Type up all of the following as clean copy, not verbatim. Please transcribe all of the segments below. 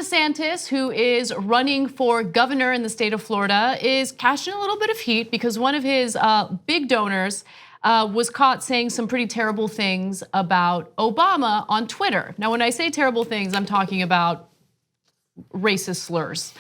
DeSantis, who is running for governor in the state of Florida, is catching a little bit of heat because one of his big donors was caught saying some pretty terrible things about Obama on Twitter. Now, when I say terrible things, I'm talking about racist slurs.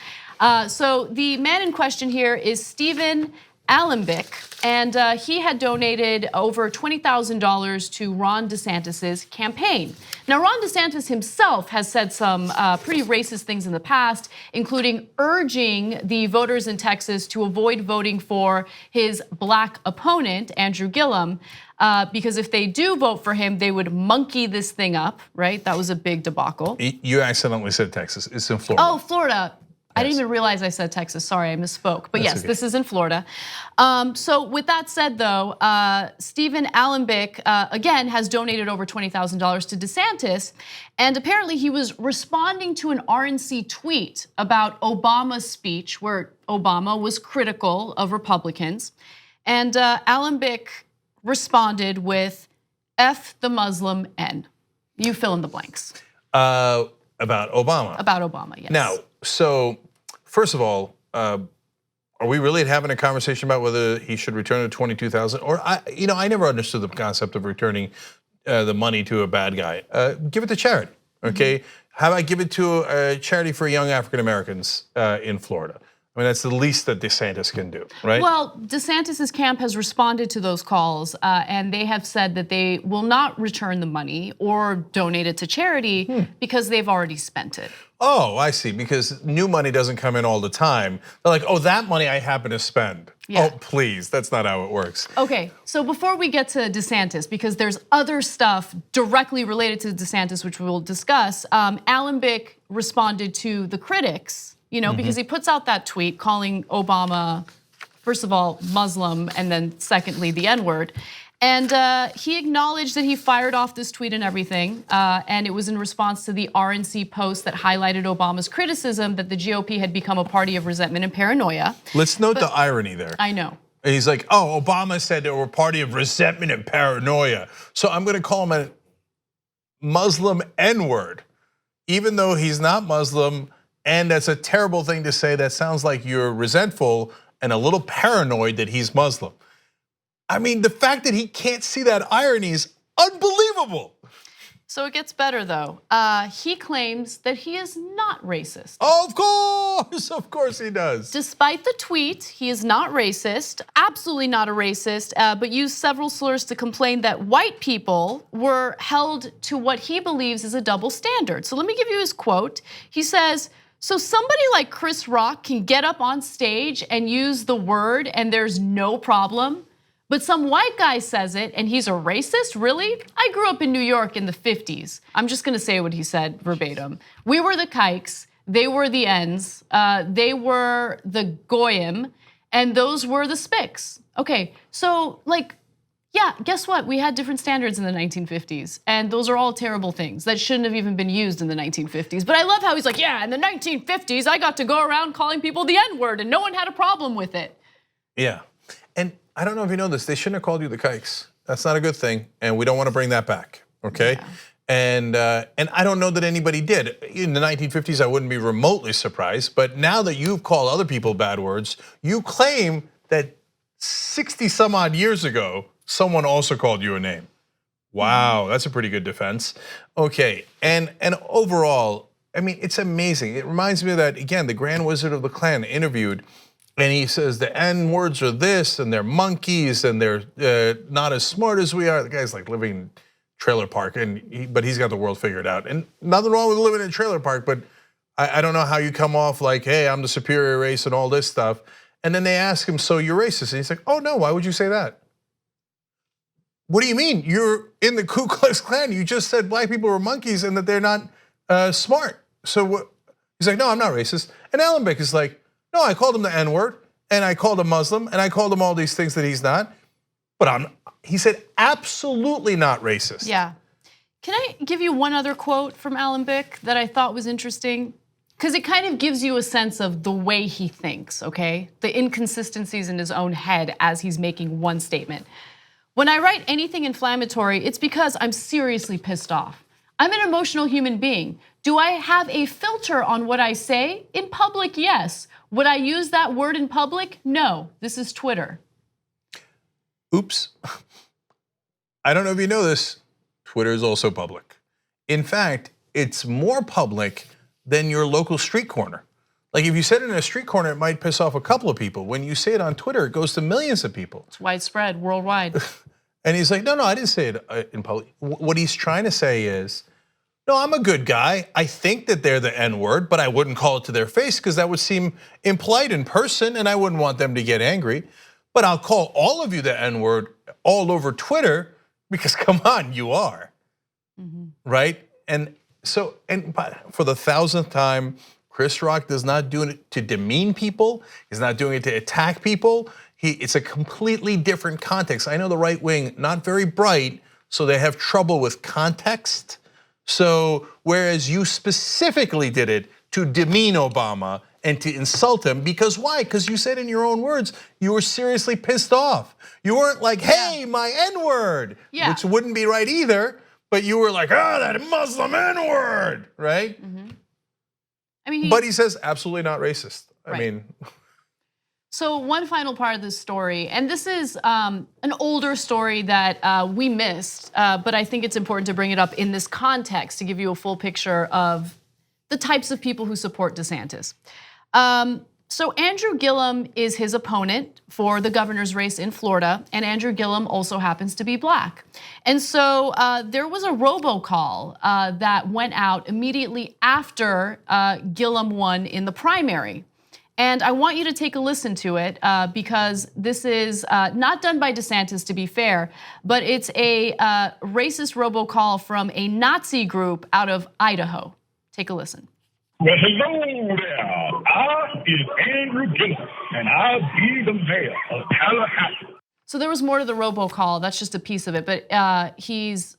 So the man in question here is Stephen Lawson, and he had donated over $20,000 to Ron DeSantis's campaign. Now, Ron DeSantis himself has said some pretty racist things in the past, including urging the voters in Texas to avoid voting for his black opponent, Andrew Gillum, because if they do vote for him, they would monkey this thing up, right? That was a big debacle. You accidentally said Texas. It's in Florida. Oh, Florida. I didn't even realize I said Texas. Sorry, I misspoke. But yes, this is in Florida. So with that said, though, Stephen Lawson again has donated over $20,000 to DeSantis, and apparently he was responding to an RNC tweet about Obama's speech, where Obama was critical of Republicans, and Lawson responded with "F the Muslim N." You fill in the blanks. About Obama. About Obama, yes. Now, so first of all, are we really having a conversation about whether he should return the $22,000? Or I never understood the concept of returning the money to a bad guy. Give it to charity, okay? How about give it to a charity for young African Americans in Florida? I mean, that's the least that DeSantis can do, right? Well, DeSantis's camp has responded to those calls, and they have said that they will not return the money or donate it to charity because they've already spent it. Oh, I see, because new money doesn't come in all the time. They're like, oh, that money I happen to spend. Yeah. Oh, please, that's not how it works. Okay, so before we get to DeSantis, because there's other stuff directly related to DeSantis, which we will discuss, Lawson responded to the critics, because he puts out that tweet calling Obama, first of all, Muslim, and then secondly, the N-word. And he acknowledged that he fired off this tweet and everything, and it was in response to the RNC post that highlighted Obama's criticism that the GOP had become a party of resentment and paranoia. Let's note the irony there. I know. He's like, oh, Obama said they were a party of resentment and paranoia. So I'm gonna call him a Muslim N-word, even though he's not Muslim, and that's a terrible thing to say. That sounds like you're resentful and a little paranoid that he's Muslim. I mean, the fact that he can't see that irony is unbelievable. So it gets better though. He claims that he is not racist. Of course he does. Despite the tweet, he is not racist, absolutely not a racist, but used several slurs to complain that white people were held to what he believes is a double standard. So let me give you his quote. He says, so somebody like Chris Rock can get up on stage and use the word and there's no problem, but some white guy says it and he's a racist? Really? I grew up in New York in the 50s. I'm just gonna say what he said verbatim. We were the kikes, they were the ends, they were the goyim, and those were the spics. Okay, so yeah, guess what? We had different standards in the 1950s, and those are all terrible things that shouldn't have even been used in the 1950s. But I love how he's like, yeah, in the 1950s, I got to go around calling people the N-word and no one had a problem with it. Yeah, and I don't know if you know this, they shouldn't have called you the kikes. That's not a good thing, and we don't want to bring that back, okay? Yeah. And I don't know that anybody did. In the 1950s, I wouldn't be remotely surprised, but now that you've called other people bad words, you claim that 60 some odd years ago, someone also called you a name. Wow, that's a pretty good defense. Okay, and overall, I mean, it's amazing. It reminds me of that, again, the Grand Wizard of the Klan interviewed, and he says the N-words are this, and they're monkeys, and they're not as smart as we are. The guy's like living in a trailer park, but he's got the world figured out. And nothing wrong with living in a trailer park, but I don't know how you come off like, hey, I'm the superior race and all this stuff. And then they ask him, so you're racist? And he's like, oh no, why would you say that? What do you mean? You're in the Ku Klux Klan. You just said black people were monkeys and that they're not smart. So what? He's like, no, I'm not racist. And Lawson is like, no, I called him the N-word, and I called him Muslim, and I called him all these things that he's not. But he said, absolutely not racist. Yeah. Can I give you one other quote from Lawson that I thought was interesting? Because it kind of gives you a sense of the way he thinks, okay? The inconsistencies in his own head as he's making one statement. When I write anything inflammatory, it's because I'm seriously pissed off. I'm an emotional human being. Do I have a filter on what I say? In public, yes. Would I use that word in public? No. This is Twitter. Oops. I don't know if you know this, Twitter is also public. In fact, it's more public than your local street corner. Like if you said it in a street corner, it might piss off a couple of people. When you say it on Twitter, it goes to millions of people. It's widespread, worldwide. And he's like, no, I didn't say it in public. What he's trying to say is, no, I'm a good guy. I think that they're the N-word, but I wouldn't call it to their face because that would seem impolite in person and I wouldn't want them to get angry. But I'll call all of you the N-word all over Twitter because come on, you are, right? And so, and for the 1,000th time, Chris Rock does not do it to demean people. He's not doing it to attack people. It's a completely different context. I know the right wing, not very bright, so they have trouble with context. So whereas you specifically did it to demean Obama and to insult him, because why? Because you said in your own words, you were seriously pissed off. You weren't like, hey, my N-word, which wouldn't be right either, but you were like, oh, that Muslim N-word, right? I mean, but he says absolutely not racist. I mean. So one final part of this story, and this is an older story that we missed, but I think it's important to bring it up in this context to give you a full picture of the types of people who support DeSantis. So Andrew Gillum is his opponent for the governor's race in Florida, and Andrew Gillum also happens to be black. And so there was a robocall that went out immediately after Gillum won in the primary. And I want you to take a listen to it because this is not done by DeSantis, to be fair, but it's a racist robocall from a Nazi group out of Idaho. Take a listen. Well, hello there. I is Andrew Gillum, and I'll be the mayor of Tallahassee. So there was more to the robocall. That's just a piece of it, but he's,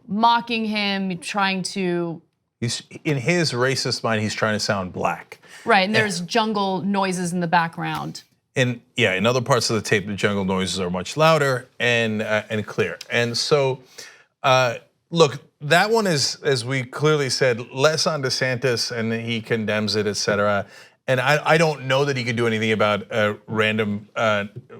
mocking him, trying to. He's in his racist mind. He's trying to sound black. Right, and there's jungle noises in the background. And yeah, in other parts of the tape, the jungle noises are much louder and clear. And so, look, that one is, as we clearly said, less on DeSantis, and he condemns it, et cetera. And I don't know that he could do anything about random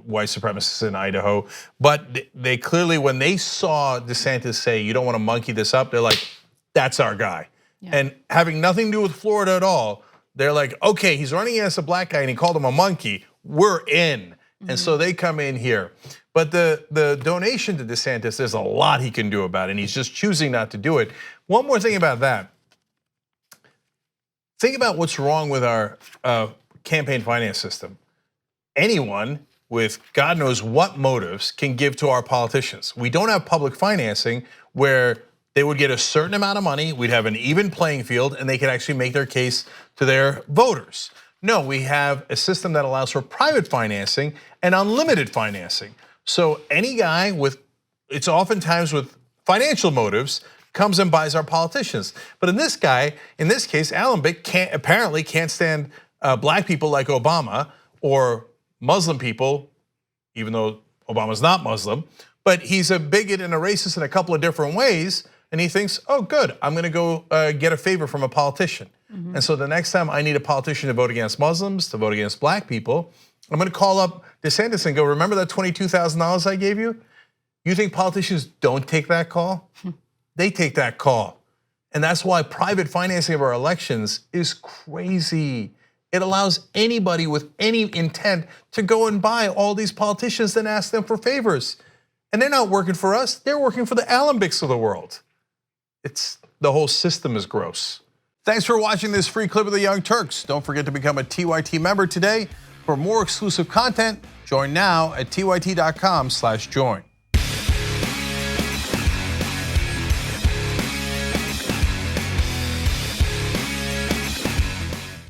white supremacists in Idaho. But they clearly, when they saw DeSantis say, "You don't want to monkey this up," they're like, "That's our guy." Yeah. And having nothing to do with Florida at all, they're like, okay, he's running against a black guy and he called him a monkey. We're in. And so they come in here. But the donation to DeSantis, there's a lot he can do about it, and he's just choosing not to do it. One more thing about that. Think about what's wrong with our campaign finance system. Anyone with God knows what motives can give to our politicians. We don't have public financing where they would get a certain amount of money, we'd have an even playing field, and they could actually make their case to their voters. No, we have a system that allows for private financing and unlimited financing. So any guy it's oftentimes with financial motives, comes and buys our politicians. But in this case, Allenbeck apparently can't stand black people like Obama or Muslim people, even though Obama's not Muslim, but he's a bigot and a racist in a couple of different ways. And he thinks, oh, good, I'm gonna go get a favor from a politician. And so the next time I need a politician to vote against Muslims, to vote against black people, I'm gonna call up DeSantis and go, remember that $22,000 I gave you? You think politicians don't take that call? They take that call. And that's why private financing of our elections is crazy. It allows anybody with any intent to go and buy all these politicians and ask them for favors. And they're not working for us, they're working for the Allenbecks of the world. The whole system is gross. Thanks for watching this free clip of the Young Turks. Don't forget to become a TYT member today. For more exclusive content, join now at tyt.com/join.